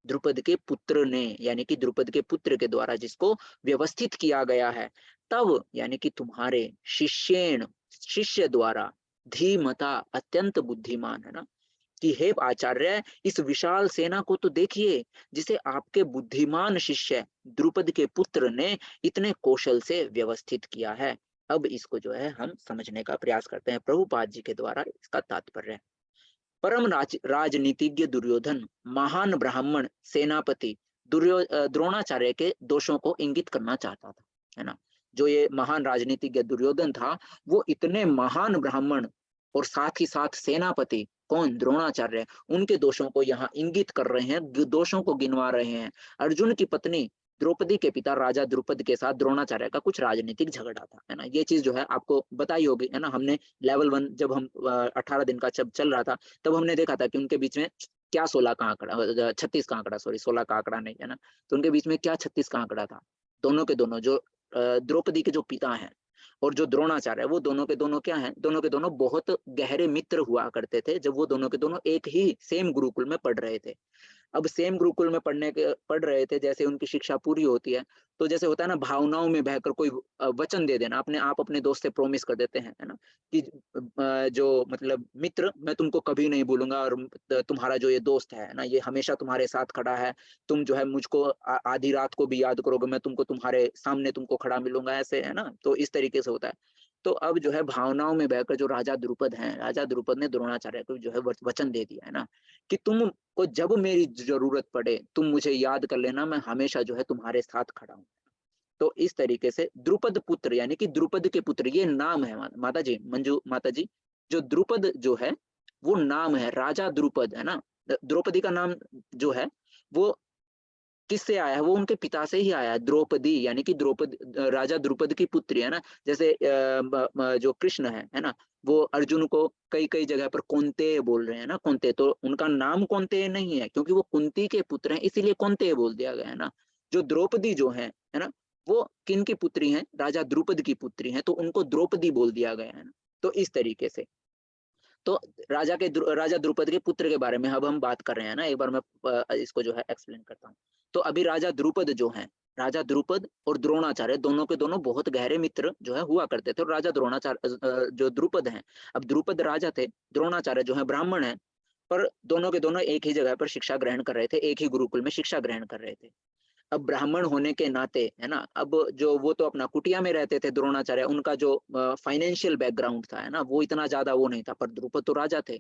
द्रुपद के पुत्र ने, यानी कि द्रुपद के पुत्र के द्वारा जिसको व्यवस्थित किया गया है, तब यानी कि तुम्हारे शिष्येण शिष्य द्वारा, धीमता अत्यंत बुद्धिमान, है ना, कि हे आचार्य इस विशाल सेना को तो देखिए जिसे आपके बुद्धिमान शिष्य द्रुपद के पुत्र ने इतने कौशल से व्यवस्थित किया है। अब इसको जो है हम समझने का प्रयास करते हैं प्रभुपाद जी के द्वारा इसका तात्पर्य। परम राजनीतिज्ञ दुर्योधन महान ब्राह्मण सेनापति द्रोणाचार्य के दोषों को इंगित करना चाहता था, है ना। जो ये महान राजनीतिज्ञ दुर्योधन था वो इतने महान ब्राह्मण और साथ ही साथ सेनापति कौन, द्रोणाचार्य, उनके दोषों को यहाँ इंगित कर रहे हैं, दोषों को गिनवा रहे हैं। अर्जुन की पत्नी द्रौपदी के पिता राजा द्रुपद के साथ द्रोणाचार्य का कुछ राजनीतिक झगड़ा था, है ना। ये चीज जो है आपको बताई होगी, है ना। हमने लेवल 1 जब हम 18 दिन का जब चल रहा था तब हमने देखा था कि उनके बीच में क्या 16 का आंकड़ा, 36 का आंकड़ा, सॉरी 16 का आंकड़ा नहीं, है ना। तो उनके बीच में क्या 36 का आंकड़ा था। दोनों के दोनों जो द्रौपदी के जो पिता हैं और जो द्रोणाचार्य है, वो दोनों के दोनों क्या हैं, दोनों के दोनों बहुत गहरे मित्र हुआ करते थे जब वो दोनों के दोनों एक ही सेम गुरुकुल में पढ़ रहे थे। अब सेम गुरुकुल में पढ़ रहे थे, जैसे उनकी शिक्षा पूरी होती है तो जैसे होता है ना, भावनाओं में बहकर कोई वचन दे देना, अपने आप अपने दोस्त से प्रोमिस कर देते हैं, है ना, कि जो मतलब मित्र मैं तुमको कभी नहीं भूलूंगा, और तुम्हारा जो ये दोस्त है ना ये हमेशा तुम्हारे साथ खड़ा है, तुम जो है मुझको आधी रात को भी याद करोगे, मैं तुमको तुम्हारे सामने तुमको खड़ा मिलूंगा, ऐसे, है ना। तो इस तरीके से होता है। तो अब जो है भावनाओं में बहकर जो राजा द्रुपद हैं, राजा द्रुपद ने द्रोणाचार्य को जो है वचन दे दिया, है ना, कि तुम को जब मेरी जरूरत पड़े तुम मुझे याद कर लेना, मैं हमेशा जो है तुम्हारे साथ खड़ा हूँ। तो इस तरीके से द्रुपद पुत्र यानी कि द्रुपद के पुत्र, ये नाम है माता जी, मंजू माता जी, जो द्रुपद जो है वो नाम है, राजा द्रुपद है ना। द्रौपदी का नाम जो है वो किससे आया है, वो उनके पिता से ही आया है, द्रौपदी यानी कि द्रौपदी राजा द्रुपद की पुत्री है ना। जैसे जो कृष्ण है ना, वो अर्जुन को कई कई जगह पर कौन्तेय बोल रहे हैं ना, कौन्तेय, तो उनका नाम कौन्तेय नहीं है क्योंकि वो कुंती के पुत्र हैं, इसीलिए कौन्तेय बोल दिया गया है ना। जो द्रौपदी जो है ना, वो किन की पुत्री हैं, राजा द्रुपद की पुत्री हैं, तो उनको द्रौपदी बोल दिया गया है ना। तो इस तरीके से तो राजा द्रुपद के पुत्र के बारे में अब हम बात कर रहे हैं ना। एक बार मैं इसको जो है एक्सप्लेन करता हूँ। तो अभी राजा द्रुपद जो है, राजा द्रुपद और द्रोणाचार्य दोनों के दोनों बहुत गहरे मित्र जो है हुआ करते थे। और राजा द्रोणाचार्य जो द्रुपद हैं, अब द्रुपद राजा थे, द्रोणाचार्य जो है ब्राह्मण है, पर दोनों के दोनों एक ही जगह पर शिक्षा ग्रहण कर रहे थे, एक ही गुरुकुल में शिक्षा ग्रहण कर रहे थे। अब ब्राह्मण होने के नाते है ना, अब जो वो तो अपना कुटिया में रहते थे द्रोणाचार्य, उनका जो फाइनेंशियल बैकग्राउंड था है ना, वो इतना ज्यादा वो नहीं था, पर द्रुपद तो राजा थे।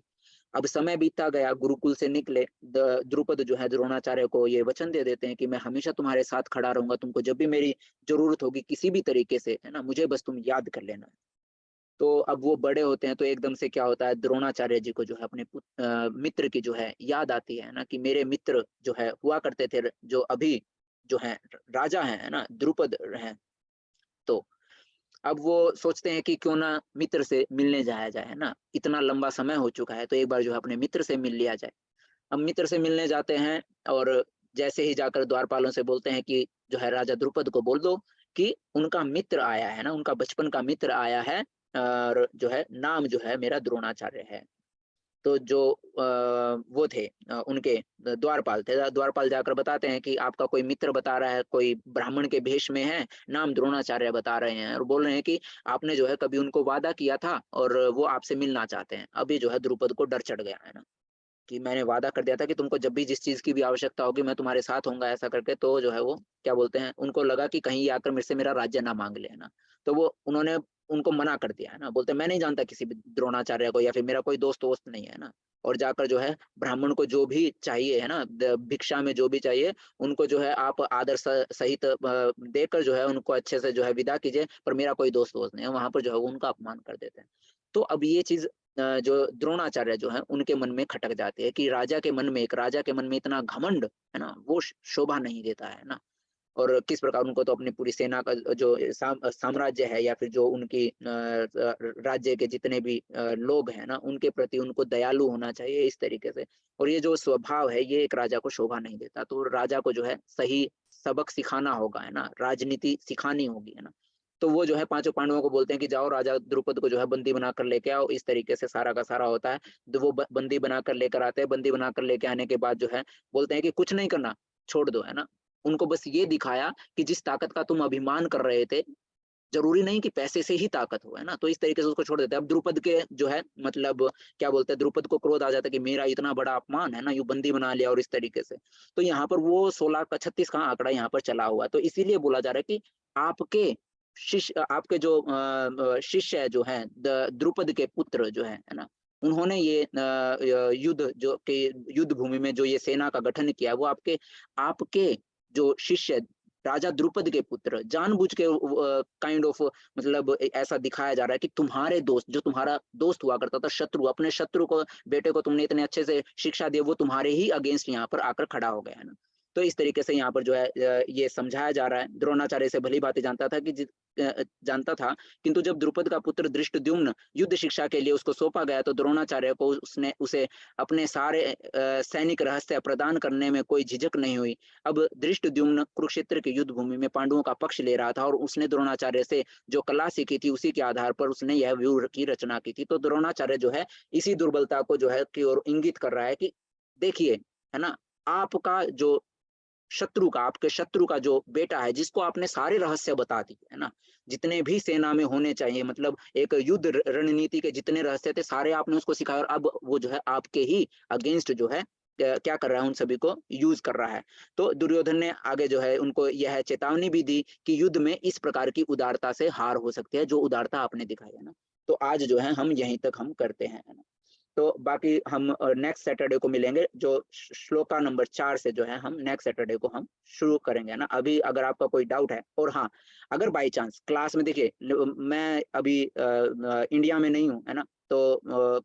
अब समय बीतता गया, गुरुकुल से निकले, द्रुपद जो है द्रोणाचार्य को ये वचन दे देते हैं कि मैं हमेशा तुम्हारे साथ खड़ा रहूंगा, तुमको जब भी मेरी जरूरत होगी किसी भी तरीके से है ना, मुझे बस तुम याद कर लेना। तो अब वो बड़े होते हैं तो एकदम से क्या होता है, द्रोणाचार्य जी को जो है अपने मित्र की जो है याद आती है ना, कि मेरे मित्र जो है हुआ करते थे, जो अभी जो है राजा है ना, द्रुपद हैं। तो अब वो सोचते हैं कि क्यों ना मित्र से मिलने जाया जाए है ना, इतना लंबा समय हो चुका है, तो एक बार जो है अपने मित्र से मिल लिया जाए। अब मित्र से मिलने जाते हैं और जैसे ही जाकर द्वारपालों से बोलते हैं कि जो है राजा द्रुपद को बोल दो कि उनका मित्र आया है ना, उनका बचपन का मित्र आया है, और जो है नाम जो है मेरा द्रोणाचार्य है। तो जो वो थे उनके द्वारपाल थे, द्वारपाल जाकर बताते हैं कि आपका कोई मित्र बता रहा है, कोई ब्राह्मण के भेष में है, नाम द्रोणाचार्य बता रहे हैं, और बोल रहे हैं कि आपने जो है कभी उनको वादा किया था और वो आपसे मिलना चाहते हैं। अभी जो है द्रुपद को डर चढ़ गया है ना, कि मैंने वादा कर दिया था कि तुमको जब भी जिस चीज की भी आवश्यकता होगी मैं तुम्हारे साथ होऊंगा, ऐसा करके। तो जो है वो क्या बोलते हैं, उनको लगा कि कहीं ये आकर मेरे से मेरा राज्य ना मांग ले है ना, तो वो उन्होंने उनको मना कर दिया है ना, बोलते मैं नहीं जानता किसी भी द्रोणाचार्य को, या फिर मेरा कोई दोस्त वोस्त नहीं है ना। और जाकर जो है ब्राह्मण को जो भी चाहिए है ना, भिक्षा में जो भी चाहिए, उनको जो है आप आदर सहित देकर जो है उनको अच्छे से जो है विदा कीजिए, पर मेरा कोई दोस्त वोस्त नहीं है। वहां पर जो है वो उनका अपमान कर देते हैं। तो अब ये चीज जो द्रोणाचार्य जो है उनके मन में खटक जाती है कि राजा के मन में, एक राजा के मन में इतना घमंड है ना, वो शोभा नहीं देता है ना। और किस प्रकार उनको तो अपनी पूरी सेना का जो साम्राज्य है, या फिर जो उनकी राज्य के जितने भी लोग हैं ना, उनके प्रति उनको दयालु होना चाहिए इस तरीके से। और ये जो स्वभाव है ये एक राजा को शोभा नहीं देता, तो राजा को जो है सही सबक सिखाना होगा है ना, राजनीति सिखानी होगी है ना। तो वो जो है पांचों पांडवों को बोलते हैं कि जाओ राजा द्रुपद को जो है बंदी बनाकर लेके आओ। इस तरीके से सारा का सारा होता है। तो वो बंदी बनाकर लेकर आते हैं। बंदी बनाकर लेके आने के बाद जो है बोलते हैं कि कुछ नहीं करना, छोड़ दो है ना। उनको बस ये दिखाया कि जिस ताकत का तुम अभिमान कर रहे थे, जरूरी नहीं कि पैसे से ही ताकत हो है ना, तो इस तरीके से उसको छोड़ देते हैं। अब द्रुपद के जो है मतलब क्या बोलते हैं, द्रुपद को क्रोध आ जाता है कि मेरा इतना बड़ा अपमान है ना, यूं बंदी बना लिया और इस तरीके से। तो यहाँ पर वो 16 का 36 का आंकड़ा यहाँ पर चला हुआ है। तो इसीलिए बोला जा रहा है कि आपके आपके जो शिष्य जो है द्रुपद के पुत्र जो है ना, उन्होंने ये युद्ध जो के युद्ध भूमि में जो ये सेना का गठन किया, वो आपके आपके जो शिष्य राजा द्रुपद के पुत्र जानबूझ के काइंड ऑफ मतलब ऐसा दिखाया जा रहा है कि तुम्हारे दोस्त, जो तुम्हारा दोस्त हुआ करता था, शत्रु, अपने शत्रु को, बेटे को तुमने इतने अच्छे से शिक्षा दी, वो तुम्हारे ही अगेंस्ट यहाँ पर आकर खड़ा हो गया है ना। तो इस तरीके से यहाँ पर जो है ये समझाया जा रहा है। द्रोणाचार्य से भली भांति जानता था, किंतु जब द्रुपद का पुत्र धृष्टद्युम्न युद्ध शिक्षा के लिए उसको सौंपा गया, तो द्रोणाचार्य को उसने उसे अपने सारे सैनिक रहस्य प्रदान करने में कोई झिझक नहीं हुई। अब धृष्टद्युम्न कुरुक्षेत्र के युद्ध भूमि में पांडवों का पक्ष ले रहा था, और उसने द्रोणाचार्य से जो कला सीखी थी उसी के आधार पर उसने यह व्यूह की रचना की थी। तो द्रोणाचार्य जो है इसी दुर्बलता को जो है की ओर इंगित कर रहा है कि देखिए है ना, आपका जो शत्रु का, आपके शत्रु का जो बेटा है, जिसको आपने सारे रहस्य बता दिए है ना, जितने भी सेना में होने चाहिए, मतलब एक युद्ध रणनीति के जितने रहस्य थे सारे आपने उसको सिखाया, और अब वो जो है आपके ही अगेंस्ट जो है क्या कर रहा है, उन सभी को यूज कर रहा है। तो दुर्योधन ने आगे जो है उनको यह चेतावनी भी दी कि युद्ध में इस प्रकार की उदारता से हार हो सकती है, जो उदारता आपने दिखाई है ना। तो आज जो है हम यहीं तक हम करते हैं ना। तो बाकी हम नेक्स्ट सैटरडे को मिलेंगे, जो श्लोका नंबर 4 से जो है हम नेक्स्ट सैटरडे को हम शुरू करेंगे ना। अभी अगर आपका कोई डाउट है, और हाँ, अगर बाई चांस क्लास में देखिए मैं अभी इंडिया में नहीं हूँ है ना, तो